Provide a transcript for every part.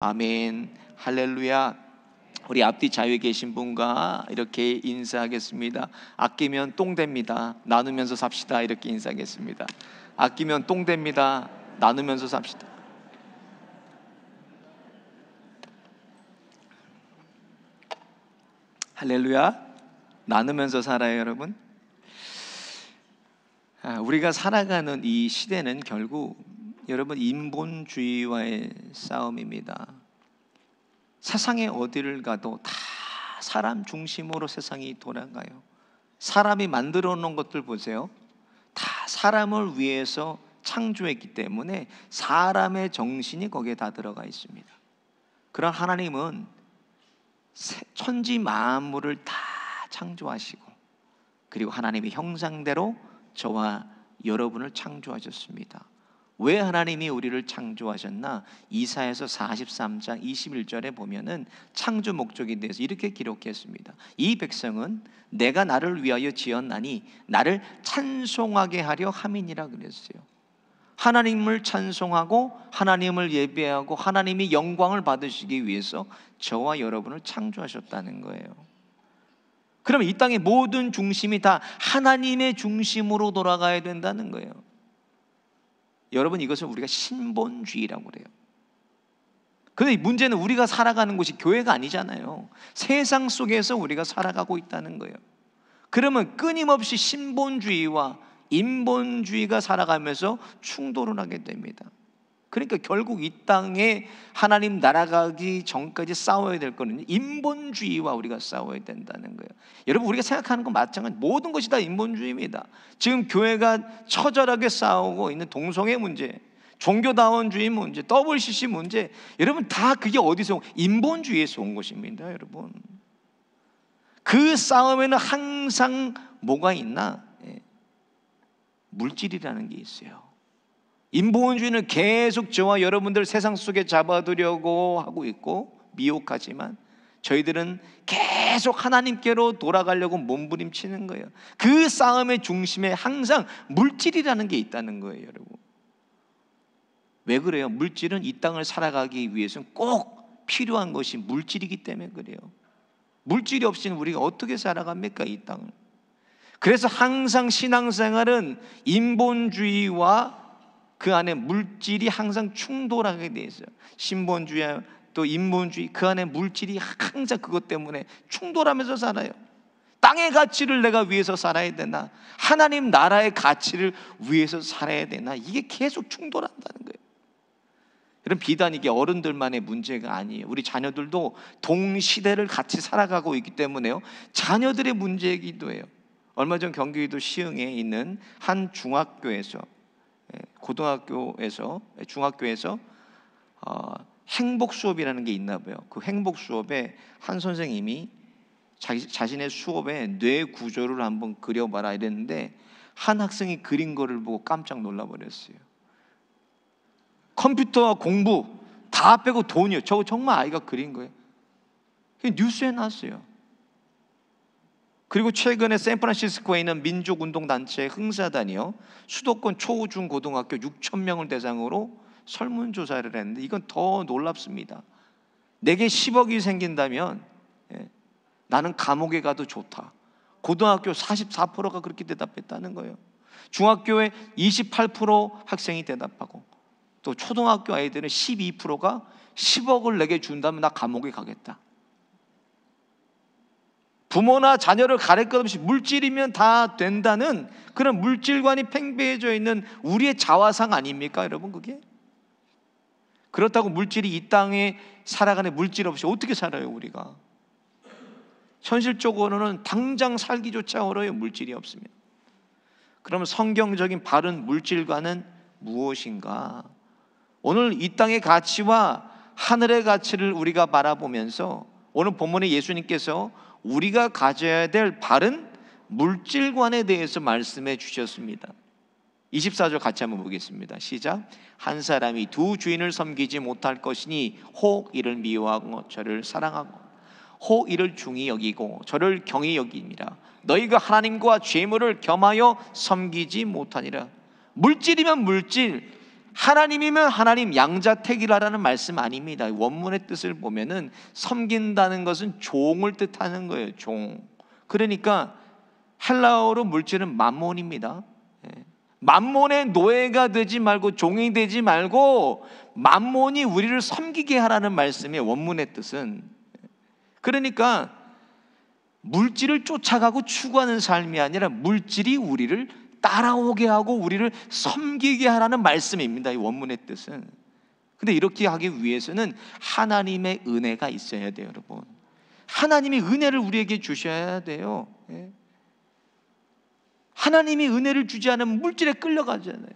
아멘. 할렐루야. 우리 앞뒤 자유에 계신 분과 이렇게 인사하겠습니다. 아끼면 똥 됩니다. 나누면서 삽시다. 이렇게 인사하겠습니다. 아끼면 똥 됩니다. 나누면서 삽시다. 할렐루야. 나누면서 살아요, 여러분. 우리가 살아가는 이 시대는 결국 여러분 인본주의와의 싸움입니다. 세상에 어디를 가도 다 사람 중심으로 세상이 돌아가요. 사람이 만들어 놓은 것들 보세요. 다 사람을 위해서 창조했기 때문에 사람의 정신이 거기에 다 들어가 있습니다. 그런 하나님은 천지 만물을 다 창조하시고, 그리고 하나님의 형상대로 저와 여러분을 창조하셨습니다. 왜 하나님이 우리를 창조하셨나? 이사야서 43장 21절에 보면은 창조 목적에 대해서 이렇게 기록했습니다. 이 백성은 내가 나를 위하여 지었나니 나를 찬송하게 하려 함이니라 그랬어요. 하나님을 찬송하고 하나님을 예배하고 하나님이 영광을 받으시기 위해서 저와 여러분을 창조하셨다는 거예요. 그러면 이 땅의 모든 중심이 다 하나님의 중심으로 돌아가야 된다는 거예요. 여러분, 이것을 우리가 신본주의라고 그래요. 그런데 문제는 우리가 살아가는 곳이 교회가 아니잖아요. 세상 속에서 우리가 살아가고 있다는 거예요. 그러면 끊임없이 신본주의와 인본주의가 살아가면서 충돌을 하게 됩니다. 그러니까 결국 이 땅에 하나님 날아가기 전까지 싸워야 될 거는 인본주의와 우리가 싸워야 된다는 거예요. 여러분, 우리가 생각하는 건 마찬가지, 모든 것이 다 인본주의입니다. 지금 교회가 처절하게 싸우고 있는 동성애 문제, 종교다원주의 문제, WCC 문제, 여러분 다 그게 어디서 온? 인본주의에서 온 것입니다. 여러분, 그 싸움에는 항상 뭐가 있나? 물질이라는 게 있어요. 인본주의는 계속 저와 여러분들 세상 속에 잡아두려고 하고 있고 미혹하지만, 저희들은 계속 하나님께로 돌아가려고 몸부림치는 거예요. 그 싸움의 중심에 항상 물질이라는 게 있다는 거예요, 여러분. 왜 그래요? 물질은 이 땅을 살아가기 위해서는 꼭 필요한 것이 물질이기 때문에 그래요. 물질이 없이는 우리가 어떻게 살아갑니까, 이 땅을? 그래서 항상 신앙생활은 인본주의와 그 안에 물질이 항상 충돌하게 돼 있어요. 신본주의 또 인본주의, 그 안에 물질이 항상 그것 때문에 충돌하면서 살아요. 땅의 가치를 내가 위해서 살아야 되나, 하나님 나라의 가치를 위해서 살아야 되나, 이게 계속 충돌한다는 거예요. 이런 비단 이게 어른들만의 문제가 아니에요. 우리 자녀들도 동시대를 같이 살아가고 있기 때문에요, 자녀들의 문제이기도 해요. 얼마 전 경기도 시흥에 있는 한 중학교에서, 고등학교에서, 중학교에서 행복 수업이라는 게 있나 봐요. 그 행복 수업에 한 선생님이 자신의 수업에 뇌 구조를 한번 그려봐라 이랬는데, 한 학생이 그린 거를 보고 깜짝 놀라버렸어요. 컴퓨터와 공부 다 빼고 돈이요. 저거 정말 아이가 그린 거예요. 뉴스에 나왔어요. 그리고 최근에 샌프란시스코에 있는 민족운동단체 흥사단이요, 수도권 초, 중, 고등학교 6천 명을 대상으로 설문조사를 했는데, 이건 더 놀랍습니다. 내게 10억이 생긴다면 나는 감옥에 가도 좋다. 고등학교 44%가 그렇게 대답했다는 거예요. 중학교에 28% 학생이 대답하고, 또 초등학교 아이들은 12%가 10억을 내게 준다면 나 감옥에 가겠다. 부모나 자녀를 가릴 것 없이 물질이면 다 된다는 그런 물질관이 팽배해져 있는 우리의 자화상 아닙니까, 여러분? 그게 그렇다고 물질이 이 땅에 살아가는 물질 없이 어떻게 살아요, 우리가? 현실적으로는 당장 살기조차 어려워요, 물질이 없으면. 그러면 성경적인 바른 물질관은 무엇인가? 오늘 이 땅의 가치와 하늘의 가치를 우리가 바라보면서 오늘 본문에 예수님께서 우리가 가져야 될 바른 물질관에 대해서 말씀해 주셨습니다. 24절 같이 한번 보겠습니다. 시작. 한 사람이 두 주인을 섬기지 못할 것이니 혹 이를 미워하고 저를 사랑하고 혹 이를 중히 여기고 저를 경히 여김이라. 너희가 하나님과 재물을 겸하여 섬기지 못하니라. 물질이면 물질, 하나님이면 하나님, 양자택일하라는 말씀 아닙니다. 원문의 뜻을 보면은 섬긴다는 것은 종을 뜻하는 거예요. 종. 그러니까 헬라어로 물질은 맘몬입니다. 맘몬의 노예가 되지 말고, 종이 되지 말고 맘몬이 우리를 섬기게 하라는 말씀이에요. 원문의 뜻은. 그러니까 물질을 쫓아가고 추구하는 삶이 아니라 물질이 우리를 따라오게 하고 우리를 섬기게 하라는 말씀입니다. 이 원문의 뜻은. 근데 이렇게 하기 위해서는 하나님의 은혜가 있어야 돼요, 여러분. 하나님이 은혜를 우리에게 주셔야 돼요. 하나님이 은혜를 주지 않으면 물질에 끌려가잖아요.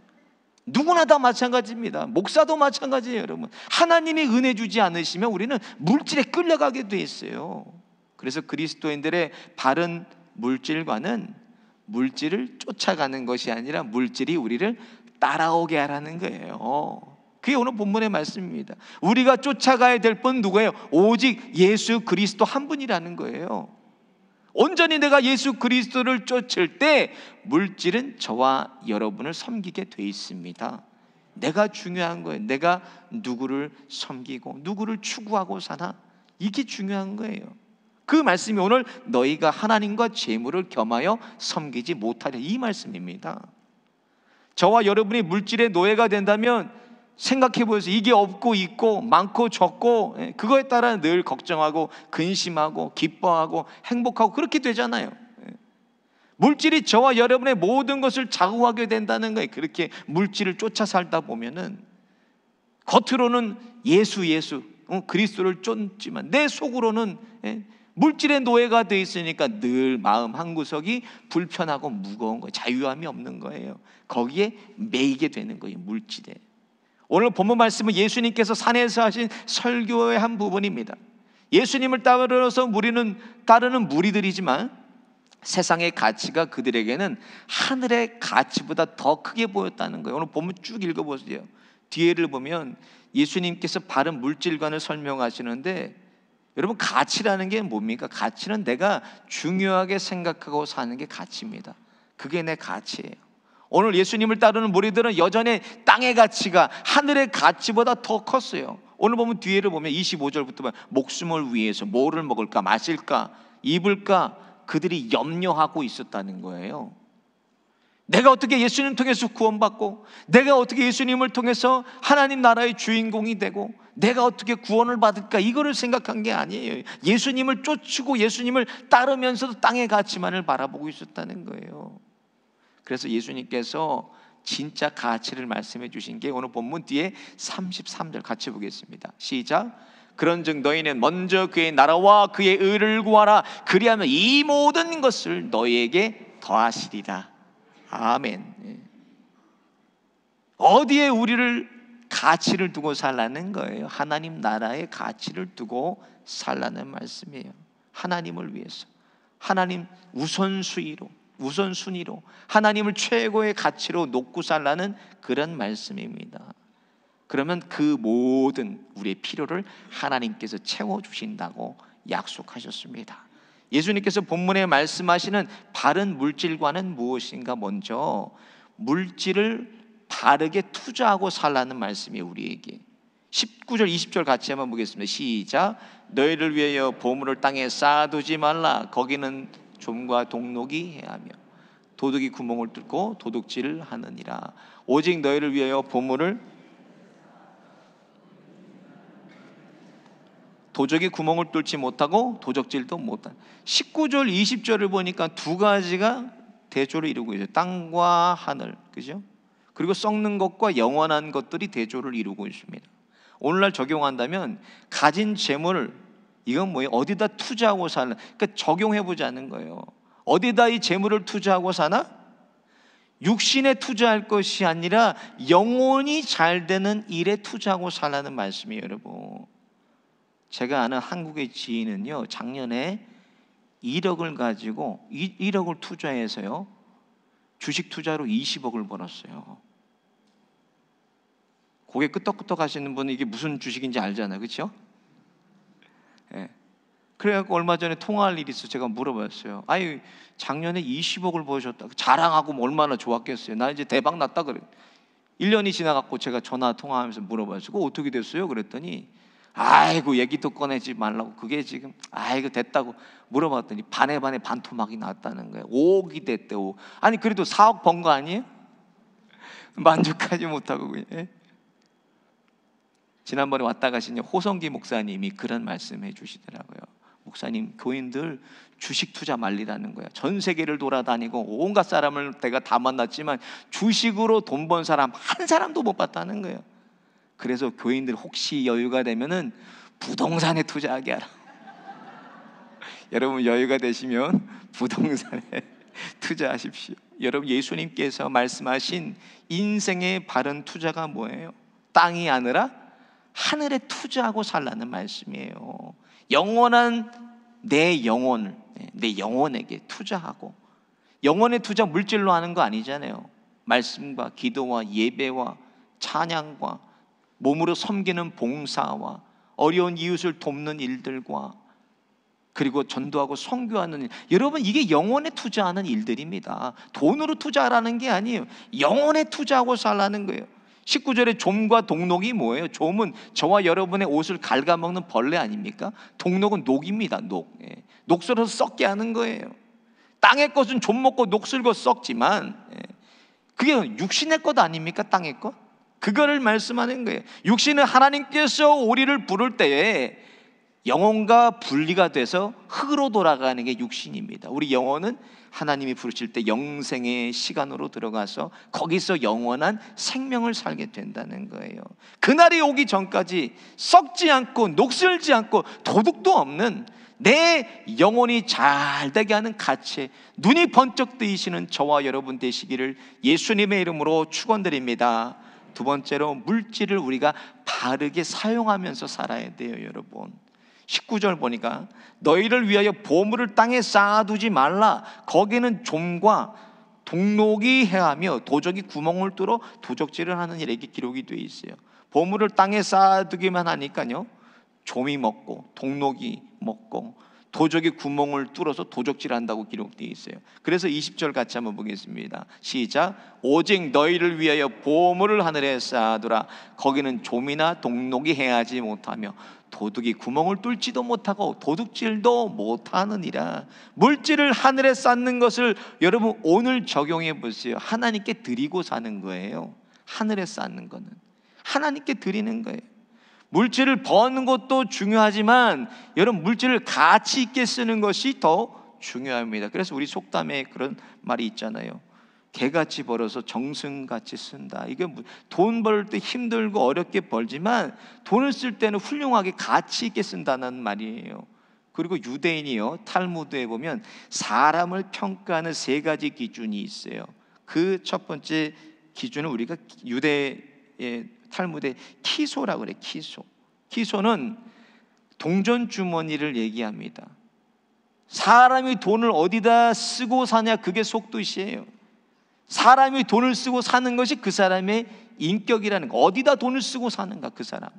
누구나 다 마찬가지입니다. 목사도 마찬가지예요, 여러분. 하나님이 은혜 주지 않으시면 우리는 물질에 끌려가게 돼 있어요. 그래서 그리스도인들의 바른 물질관은 물질을 쫓아가는 것이 아니라 물질이 우리를 따라오게 하라는 거예요. 그게 오늘 본문의 말씀입니다. 우리가 쫓아가야 될 분 누구예요? 오직 예수 그리스도 한 분이라는 거예요. 온전히 내가 예수 그리스도를 쫓을 때 물질은 저와 여러분을 섬기게 돼 있습니다. 내가 중요한 거예요. 내가 누구를 섬기고 누구를 추구하고 사나, 이게 중요한 거예요. 그 말씀이 오늘 너희가 하나님과 재물을 겸하여 섬기지 못하려, 이 말씀입니다. 저와 여러분이 물질의 노예가 된다면 생각해 보세요. 이게 없고 있고 많고 적고 그거에 따라 늘 걱정하고 근심하고 기뻐하고 행복하고 그렇게 되잖아요. 물질이 저와 여러분의 모든 것을 좌우하게 된다는 거예요. 그렇게 물질을 쫓아 살다 보면은 겉으로는 예수 그리스도를 쫓지만 내 속으로는 물질의 노예가 돼 있으니까 늘 마음 한구석이 불편하고 무거운 거예요. 자유함이 없는 거예요. 거기에 매이게 되는 거예요, 물질에. 오늘 본문 말씀은 예수님께서 산에서 하신 설교의 한 부분입니다. 예수님을 따르어서 우리는 따르는 무리들이지만 세상의 가치가 그들에게는 하늘의 가치보다 더 크게 보였다는 거예요. 오늘 본문 쭉 읽어보세요. 뒤에를 보면 예수님께서 바른 물질관을 설명하시는데, 여러분, 가치라는 게 뭡니까? 가치는 내가 중요하게 생각하고 사는 게 가치입니다. 그게 내 가치예요. 오늘 예수님을 따르는 무리들은 여전히 땅의 가치가 하늘의 가치보다 더 컸어요. 오늘 보면 뒤에를 보면 25절부터 보면 목숨을 위해서 뭐를 먹을까, 마실까, 입을까 그들이 염려하고 있었다는 거예요. 내가 어떻게 예수님 통해서 구원받고, 내가 어떻게 예수님을 통해서 하나님 나라의 주인공이 되고, 내가 어떻게 구원을 받을까, 이거를 생각한 게 아니에요. 예수님을 쫓고 예수님을 따르면서도 땅의 가치만을 바라보고 있었다는 거예요. 그래서 예수님께서 진짜 가치를 말씀해 주신 게 오늘 본문 뒤에 33절 같이 보겠습니다. 시작. 그런즉 너희는 먼저 그의 나라와 그의 의를 구하라. 그리하면 이 모든 것을 너희에게 더하시리라. 아멘. 어디에 우리를 가치를 두고 살라는 거예요? 하나님 나라의 가치를 두고 살라는 말씀이에요. 하나님을 위해서, 하나님 우선순위로 하나님을 최고의 가치로 놓고 살라는 그런 말씀입니다. 그러면 그 모든 우리의 필요를 하나님께서 채워주신다고 약속하셨습니다. 예수님께서 본문에 말씀하시는 바른 물질관은 무엇인가? 먼저 물질을 바르게 투자하고 살라는 말씀이에요. 우리에게 19절 20절 같이 한번 보겠습니다. 시작. 너희를 위하여 보물을 땅에 쌓아두지 말라. 거기는 좀과 동록이 해하며 도둑이 구멍을 뚫고 도둑질을 하느니라. 오직 너희를 위하여 보물을, 도적이 구멍을 뚫지 못하고 도적질도 못한. 19절 20절을 보니까 두 가지가 대조를 이루고 있어요. 땅과 하늘, 그죠? 그리고 썩는 것과 영원한 것들이 대조를 이루고 있습니다. 오늘날 적용한다면 가진 재물을, 이건 뭐예요? 어디다 투자하고 사나? 그러니까 적용해 보자는 거예요. 어디다 이 재물을 투자하고 사나? 육신에 투자할 것이 아니라 영혼이 잘 되는 일에 투자하고 살라는 말씀이에요, 여러분. 제가 아는 한국의 지인은요, 작년에 1억을 가지고 1억을 투자해서요, 주식 투자로 20억을 벌었어요. 고개 끄덕끄덕 하시는 분은 이게 무슨 주식인지 알잖아요, 그렇죠? 예. 그래갖고 얼마 전에 통화할 일이 있어서 제가 물어봤어요. 아니, 작년에 20억을 버셨다. 자랑하고 얼마나 좋았겠어요. 나 이제 대박 났다 그래. 1년이 지나갖고 제가 전화 통화하면서 물어봐가지고 어떻게 됐어요? 그랬더니 아이고 얘기도 꺼내지 말라고, 그게 지금 아이고 됐다고 물어봤더니 반에 반토막이 났다는 거예요. 5억이 됐대. 아니 그래도 4억 번 거 아니에요? 만족하지 못하고 그냥. 지난번에 왔다 가신 호성기 목사님이 그런 말씀해 주시더라고요. 목사님, 교인들 주식 투자 말리라는 거예요. 전 세계를 돌아다니고 온갖 사람을 내가 다 만났지만 주식으로 돈 번 사람 한 사람도 못 봤다는 거예요. 그래서 교인들 혹시 여유가 되면은 부동산에 투자하게 하라. 여러분 여유가 되시면 부동산에 투자하십시오. 여러분 예수님께서 말씀하신 인생의 바른 투자가 뭐예요? 땅이 아니라 하늘에 투자하고 살라는 말씀이에요. 영원한 내 영혼을, 내 영혼에게 투자하고, 영혼의 투자 물질로 하는 거 아니잖아요. 말씀과 기도와 예배와 찬양과 몸으로 섬기는 봉사와 어려운 이웃을 돕는 일들과 그리고 전도하고 선교하는 일, 여러분 이게 영혼에 투자하는 일들입니다. 돈으로 투자하라는 게 아니에요. 영혼에 투자하고 살라는 거예요. 19절에 좀과 동록이 뭐예요? 좀은 저와 여러분의 옷을 갉아먹는 벌레 아닙니까? 동록은 녹입니다. 녹 썰어서 썩게 하는 거예요. 땅의 것은 좀 먹고 녹 쓸고 썩지만 그게 육신의 것 아닙니까? 땅의 것? 그거를 말씀하는 거예요. 육신은 하나님께서 우리를 부를 때에 영혼과 분리가 돼서 흙으로 돌아가는 게 육신입니다. 우리 영혼은 하나님이 부르실 때 영생의 시간으로 들어가서 거기서 영원한 생명을 살게 된다는 거예요. 그날이 오기 전까지 썩지 않고 녹슬지 않고 도둑도 없는 내 영혼이 잘 되게 하는 가치, 눈이 번쩍 뜨이시는 저와 여러분 되시기를 예수님의 이름으로 축원드립니다. 두 번째로, 물질을 우리가 바르게 사용하면서 살아야 돼요. 여러분 19절 보니까 너희를 위하여 보물을 땅에 쌓아두지 말라. 거기는 좀과 동록이 해하며 도적이 구멍을 뚫어 도적질을 하는 일에게 기록이 되어 있어요. 보물을 땅에 쌓아두기만 하니까요, 좀이 먹고 동록이 먹고 도적이 구멍을 뚫어서 도적질한다고 기록되어 있어요. 그래서 20절 같이 한번 보겠습니다. 시작. 오직 너희를 위하여 보물을 하늘에 쌓아두라. 거기는 좀이나 동록이 해하지 못하며 도둑이 구멍을 뚫지도 못하고 도둑질도 못하느니라. 물질을 하늘에 쌓는 것을 여러분 오늘 적용해 보세요. 하나님께 드리고 사는 거예요. 하늘에 쌓는 거는 하나님께 드리는 거예요. 물질을 버는 것도 중요하지만 여러분 물질을 가치 있게 쓰는 것이 더 중요합니다. 그래서 우리 속담에 그런 말이 있잖아요. 개같이 벌어서 정승같이 쓴다. 이게 돈 벌 때 힘들고 어렵게 벌지만 돈을 쓸 때는 훌륭하게 가치 있게 쓴다는 말이에요. 그리고 유대인이요, 탈무드에 보면 사람을 평가하는 세 가지 기준이 있어요. 그 첫 번째 기준은 우리가 유대의 탈무드의 키소라고 그래요. 키소는 동전 주머니를 얘기합니다. 사람이 돈을 어디다 쓰고 사냐, 그게 속뜻이에요. 사람이 돈을 쓰고 사는 것이 그 사람의 인격이라는 거. 어디다 돈을 쓰고 사는가, 그 사람,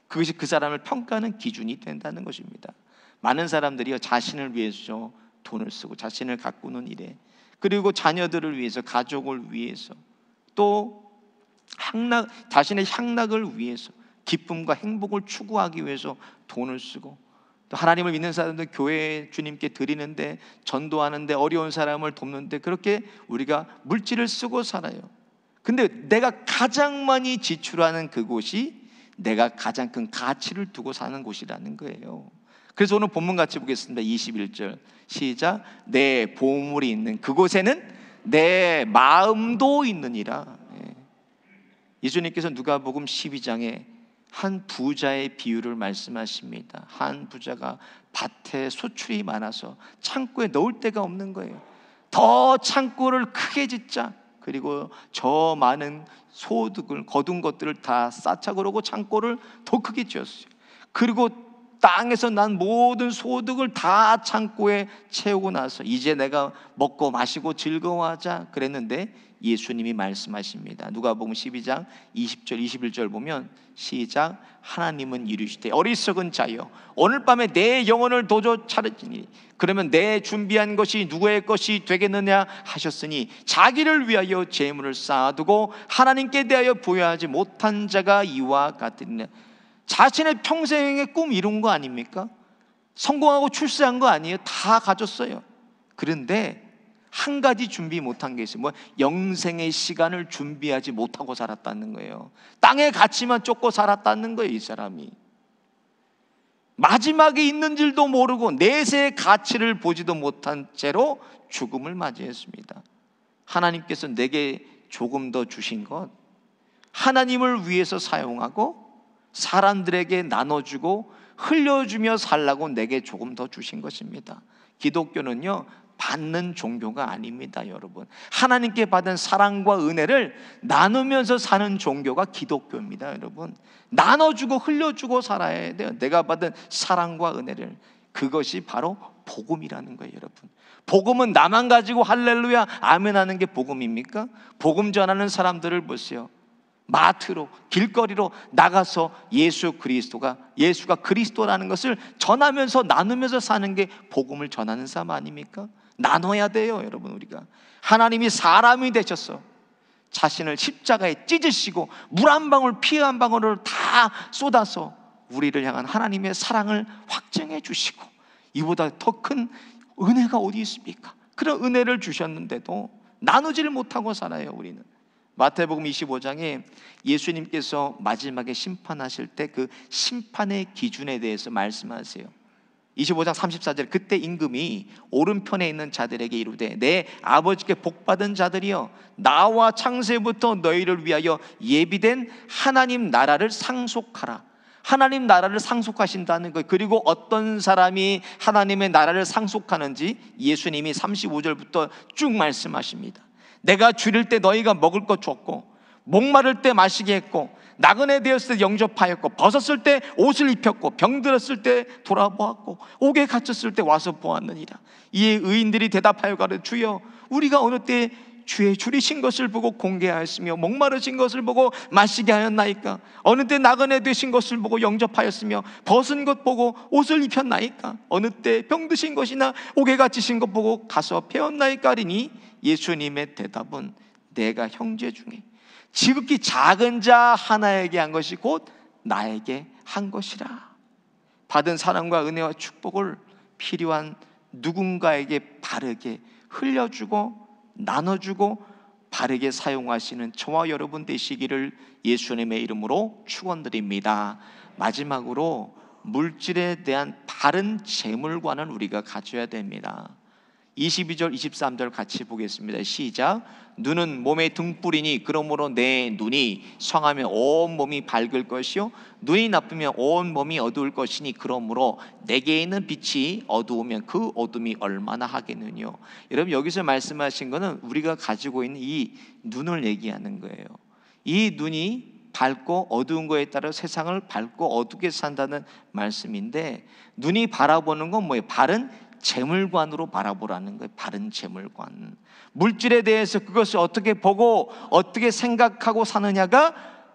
그것이 그 사람을 평가하는 기준이 된다는 것입니다. 많은 사람들이 자신을 위해서 돈을 쓰고 자신을 가꾸는 일에, 그리고 자녀들을 위해서, 가족을 위해서, 또 자신의 향락을 위해서, 기쁨과 행복을 추구하기 위해서 돈을 쓰고, 또 하나님을 믿는 사람들 교회 주님께 드리는데, 전도하는데, 어려운 사람을 돕는데, 그렇게 우리가 물질을 쓰고 살아요. 근데 내가 가장 많이 지출하는 그곳이 내가 가장 큰 가치를 두고 사는 곳이라는 거예요. 그래서 오늘 본문 같이 보겠습니다. 21절 시작. 내 보물이 있는 그곳에는 내 마음도 있느니라. 예수님께서 누가복음 12장에 한 부자의 비유를 말씀하십니다. 한 부자가 밭에 소출이 많아서 창고에 넣을 데가 없는 거예요. 더 창고를 크게 짓자. 그리고 저 많은 소득을 거둔 것들을 다 쌓자 그러고 창고를 더 크게 지었어요. 그리고 땅에서 난 모든 소득을 다 창고에 채우고 나서 이제 내가 먹고 마시고 즐거워하자 그랬는데 예수님이 말씀하십니다. 누가복음 12장 20절 21절 보면 시작. 하나님은 이르시되 어리석은 자여 오늘 밤에 내 영혼을 도저 차르지니 그러면 내 준비한 것이 누구의 것이 되겠느냐 하셨으니 자기를 위하여 재물을 쌓아두고 하나님께 대하여 부여하지 못한 자가 이와 같으니라. 자신의 평생의 꿈 이룬 거 아닙니까? 성공하고 출세한 거 아니에요? 다 가졌어요. 그런데 한 가지 준비 못한 게 있어요. 영생의 시간을 준비하지 못하고 살았다는 거예요. 땅의 가치만 쫓고 살았다는 거예요. 이 사람이 마지막에 있는 줄도 모르고 내세의 가치를 보지도 못한 채로 죽음을 맞이했습니다. 하나님께서 내게 조금 더 주신 것, 하나님을 위해서 사용하고 사람들에게 나눠주고 흘려주며 살라고 내게 조금 더 주신 것입니다. 기독교는요, 받는 종교가 아닙니다. 여러분, 하나님께 받은 사랑과 은혜를 나누면서 사는 종교가 기독교입니다. 여러분, 나눠주고 흘려주고 살아야 돼요. 내가 받은 사랑과 은혜를. 그것이 바로 복음이라는 거예요. 여러분, 복음은 나만 가지고 할렐루야 아멘 하는 게 복음입니까? 복음 전하는 사람들을 보세요. 마트로, 길거리로 나가서 예수가 그리스도라는 것을 전하면서 나누면서 사는 게 복음을 전하는 삶 아닙니까? 나눠야 돼요. 여러분, 우리가 하나님이 사람이 되셔서 자신을 십자가에 찢으시고 물 한 방울 피 한 방울을 다 쏟아서 우리를 향한 하나님의 사랑을 확증해 주시고 이보다 더 큰 은혜가 어디 있습니까? 그런 은혜를 주셨는데도 나누지를 못하고 살아요. 우리는 마태복음 25장에 예수님께서 마지막에 심판하실 때 그 심판의 기준에 대해서 말씀하세요. 25장 34절, 그때 임금이 오른편에 있는 자들에게 이르되 내 아버지께 복받은 자들이여 나와 창세부터 너희를 위하여 예비된 하나님 나라를 상속하라. 하나님 나라를 상속하신다는 것, 그리고 어떤 사람이 하나님의 나라를 상속하는지 예수님이 35절부터 쭉 말씀하십니다. 내가 줄일 때 너희가 먹을 것 줬고 목마를 때 마시게 했고 나그네 되었을 때 영접하였고 벗었을 때 옷을 입혔고 병들었을 때 돌아보았고 옥에 갇혔을 때 와서 보았느니라. 이에 의인들이 대답하여 가로되 주여 우리가 어느 때 주의 줄이신 것을 보고 공개하였으며 목마르신 것을 보고 마시게 하였나이까? 어느 때 나그네 되신 것을 보고 영접하였으며 벗은 것 보고 옷을 입혔나이까? 어느 때 병드신 것이나 옥에 갇히신 것 보고 가서 배웠나이까? 하리니 예수님의 대답은 내가 형제 중에 지극히 작은 자 하나에게 한 것이 곧 나에게 한 것이라. 받은 사랑과 은혜와 축복을 필요한 누군가에게 바르게 흘려주고 나눠주고 바르게 사용하시는 저와 여러분 되시기를 예수님의 이름으로 축원드립니다. 마지막으로 물질에 대한 바른 재물관을 우리가 가져야 됩니다. 22절 23절 같이 보겠습니다. 시작. 눈은 몸의 등불이니 그러므로 내 눈이 성하면 온 몸이 밝을 것이요 눈이 나쁘면 온 몸이 어두울 것이니 그러므로 내게 있는 빛이 어두우면 그 어둠이 얼마나 하겠느냐. 여러분, 여기서 말씀하신 것은 우리가 가지고 있는 이 눈을 얘기하는 거예요. 이 눈이 밝고 어두운 거에 따라 세상을 밝고 어둡게 산다는 말씀인데, 눈이 바라보는 건 뭐예요? 바른 재물관으로 바라보라는 거예요. 바른 재물관. 물질에 대해서 그것을 어떻게 보고 어떻게 생각하고 사느냐가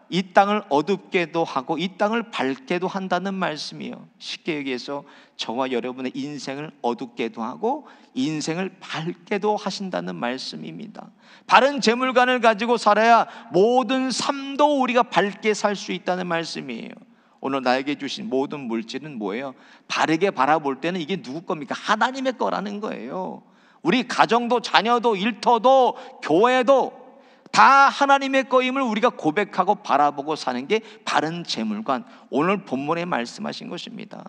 이 땅을 어둡게도 하고 이 땅을 밝게도 한다는 말씀이에요. 쉽게 얘기해서 저와 여러분의 인생을 어둡게도 하고 인생을 밝게도 하신다는 말씀입니다. 바른 재물관을 가지고 살아야 모든 삶도 우리가 밝게 살 수 있다는 말씀이에요. 오늘 나에게 주신 모든 물질은 뭐예요? 바르게 바라볼 때는 이게 누구 겁니까? 하나님의 거라는 거예요. 우리 가정도 자녀도 일터도 교회도 다 하나님의 거임을 우리가 고백하고 바라보고 사는 게 바른 재물관, 오늘 본문에 말씀하신 것입니다.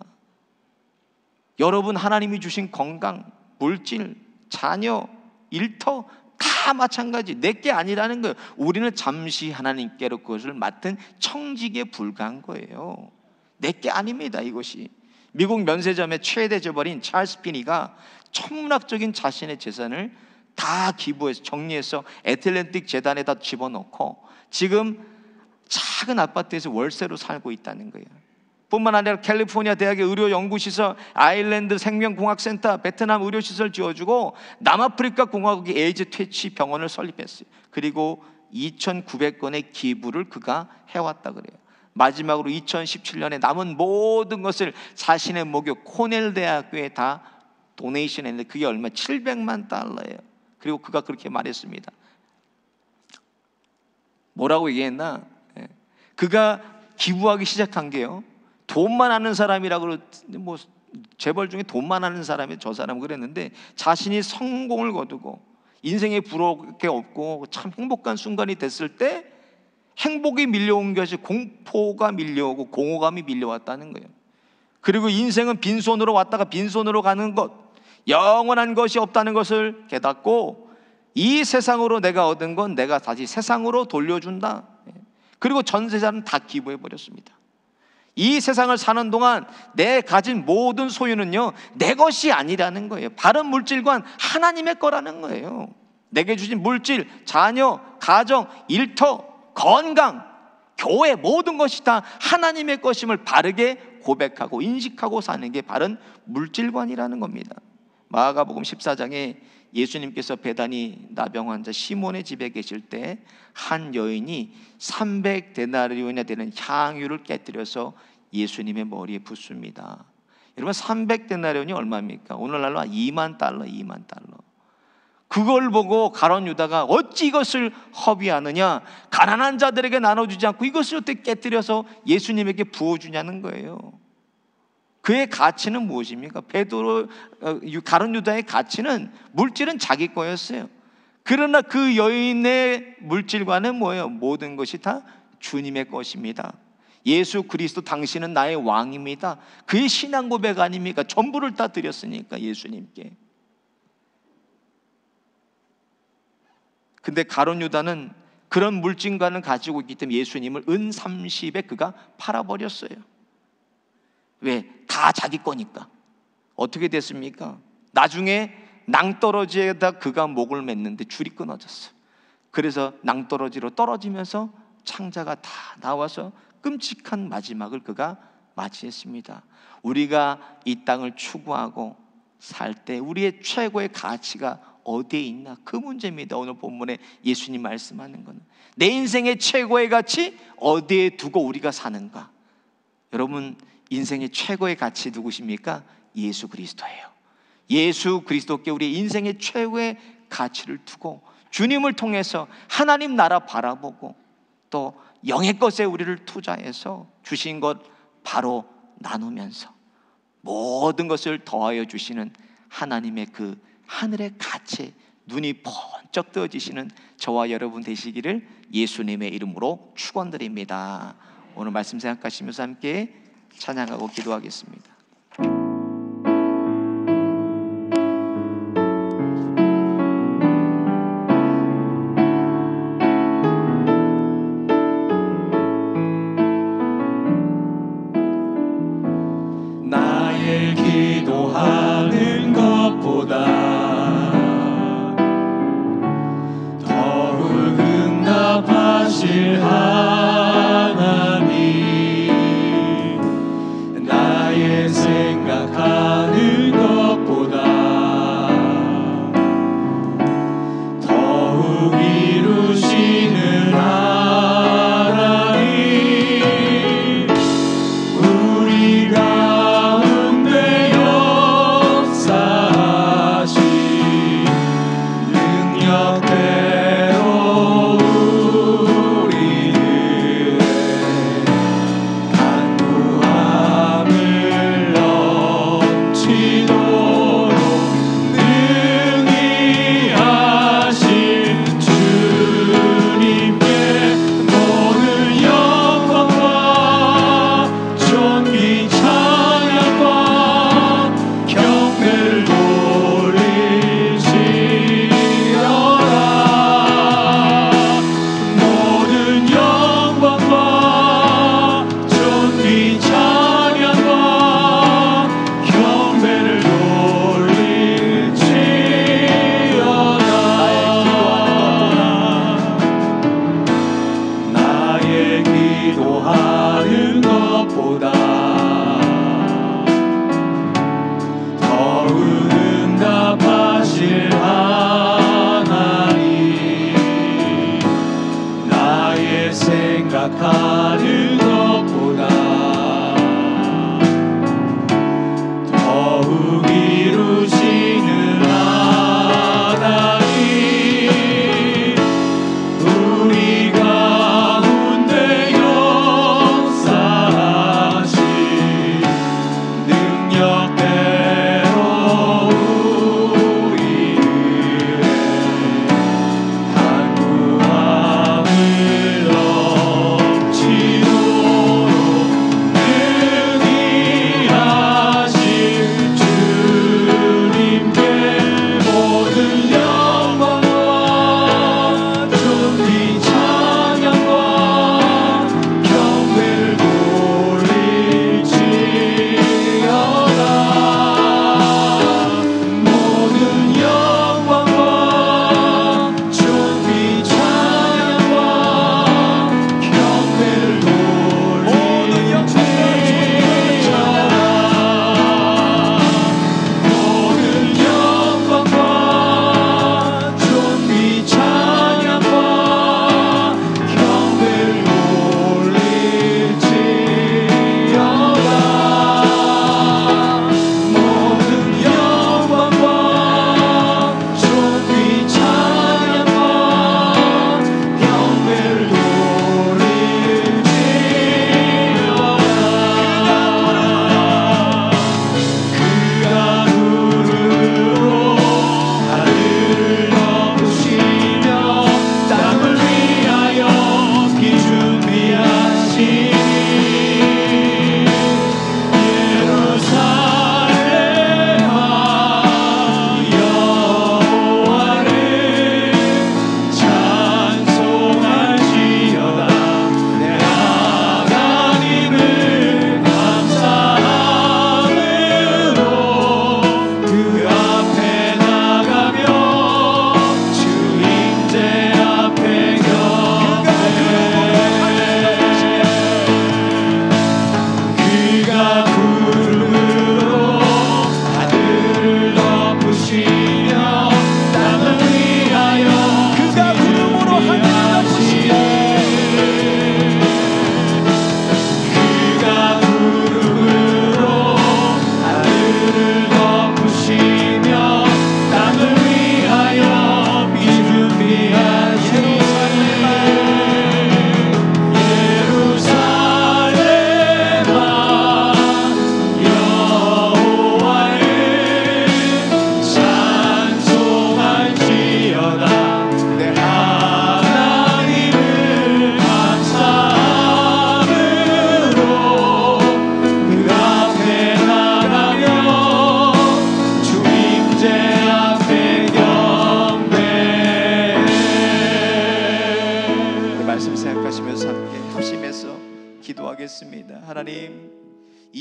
여러분, 하나님이 주신 건강, 물질, 자녀, 일터 다 마찬가지, 내게 아니라는 거예요. 우리는 잠시 하나님께로 그것을 맡은 청직에 불과한 거예요. 내게 아닙니다. 이것이 미국 면세점의 최대 재벌인 찰스 피니가 천문학적인 자신의 재산을 다 기부해서 정리해서 애틀랜틱 재단에다 집어넣고 지금 작은 아파트에서 월세로 살고 있다는 거예요. 뿐만 아니라 캘리포니아 대학의 의료 연구시설, 아일랜드 생명공학센터, 베트남 의료시설 지어주고 남아프리카 공화국의 에이즈 퇴치 병원을 설립했어요. 그리고 2,900건의 기부를 그가 해왔다 그래요. 마지막으로 2017년에 남은 모든 것을 자신의 모교 코넬 대학교에 다 도네이션 했는데 그게 얼마? 700만 달러예요. 그리고 그가 그렇게 말했습니다. 뭐라고 얘기했나? 그가 기부하기 시작한 게요, 돈만 아는 사람이라고, 뭐 재벌 중에 돈만 아는 사람이 저 사람은 그랬는데, 자신이 성공을 거두고 인생에 부러울 게 없고 참 행복한 순간이 됐을 때 행복이 밀려온 것이 공포가 밀려오고 공허감이 밀려왔다는 거예요. 그리고 인생은 빈손으로 왔다가 빈손으로 가는 것, 영원한 것이 없다는 것을 깨닫고 이 세상으로 내가 얻은 건 내가 다시 세상으로 돌려준다. 그리고 전 재산은 다 기부해 버렸습니다. 이 세상을 사는 동안 내 가진 모든 소유는요, 내 것이 아니라는 거예요. 바른 물질관 하나님의 거라는 거예요. 내게 주신 물질, 자녀, 가정, 일터, 건강, 교회, 모든 것이 다 하나님의 것임을 바르게 고백하고 인식하고 사는 게 바른 물질관이라는 겁니다. 마가복음 14장에 예수님께서 베다니 나병 환자 시몬의 집에 계실 때 한 여인이 300데나리온이나 되는 향유를 깨뜨려서 예수님의 머리에 붓습니다. 여러분, 300데나리온이 얼마입니까? 오늘날로 2만 달러, 2만 달러. 그걸 보고 가룟 유다가 어찌 이것을 허비하느냐, 가난한 자들에게 나눠주지 않고 이것을 어떻게 깨뜨려서 예수님에게 부어주냐는 거예요. 그의 가치는 무엇입니까? 가룟 유다의 가치는, 물질은 자기 거였어요. 그러나 그 여인의 물질관은 뭐예요? 모든 것이 다 주님의 것입니다. 예수 그리스도 당신은 나의 왕입니다. 그의 신앙 고백 아닙니까? 전부를 다 드렸으니까 예수님께. 근데 가룟 유다는 그런 물질관을 가지고 있기 때문에 예수님을 은 30에 그가 팔아버렸어요. 왜? 다 자기 거니까. 어떻게 됐습니까? 나중에 낭떠러지에다 그가 목을 맸는데 줄이 끊어졌어. 그래서 낭떠러지로 떨어지면서 창자가 다 나와서 끔찍한 마지막을 그가 맞이했습니다. 우리가 이 땅을 추구하고 살 때 우리의 최고의 가치가 어디에 있나? 그 문제입니다. 오늘 본문에 예수님 말씀하는 거는 내 인생의 최고의 가치 어디에 두고 우리가 사는가? 여러분, 인생의 최고의 가치 누구십니까? 예수 그리스도예요. 예수 그리스도께 우리 인생의 최고의 가치를 두고 주님을 통해서 하나님 나라 바라보고 또 영의 것에 우리를 투자해서 주신 것 바로 나누면서 모든 것을 더하여 주시는 하나님의 그 하늘의 가치에 눈이 번쩍 뜨어지시는 저와 여러분 되시기를 예수님의 이름으로 축원드립니다. 오늘 말씀 생각하시면서 함께 찬양하고 기도하겠습니다. 나의 기도하는 것보다 더욱 응답하실 하나님, 나의 생각하는 것보다 더욱 이루시는 하나님, 우리 가운데 역사하소서.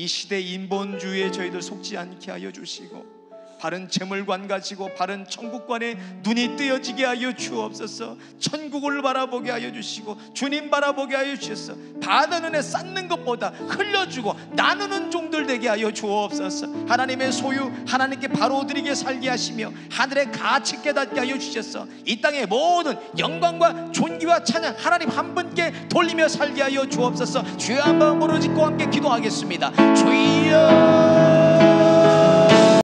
이 시대 인본주의에 저희들 속지 않게 하여 주시고 바른 재물관 가지고 바른 천국관에 눈이 뜨여지게 하여 주옵소서. 천국을 바라보게 하여 주시고 주님 바라보게 하여 주셔서 받은 은혜 쌓는 것보다 흘려주고 나누는 종들 되게 하여 주옵소서. 하나님의 소유 하나님께 바로 드리게 살게 하시며 하늘의 가치 깨닫게 하여 주셔서 이 땅의 모든 영광과 존귀와 찬양 하나님 한 분께 돌리며 살게 하여 주옵소서. 주여 한 마음으로 짓고 함께 기도하겠습니다. 주여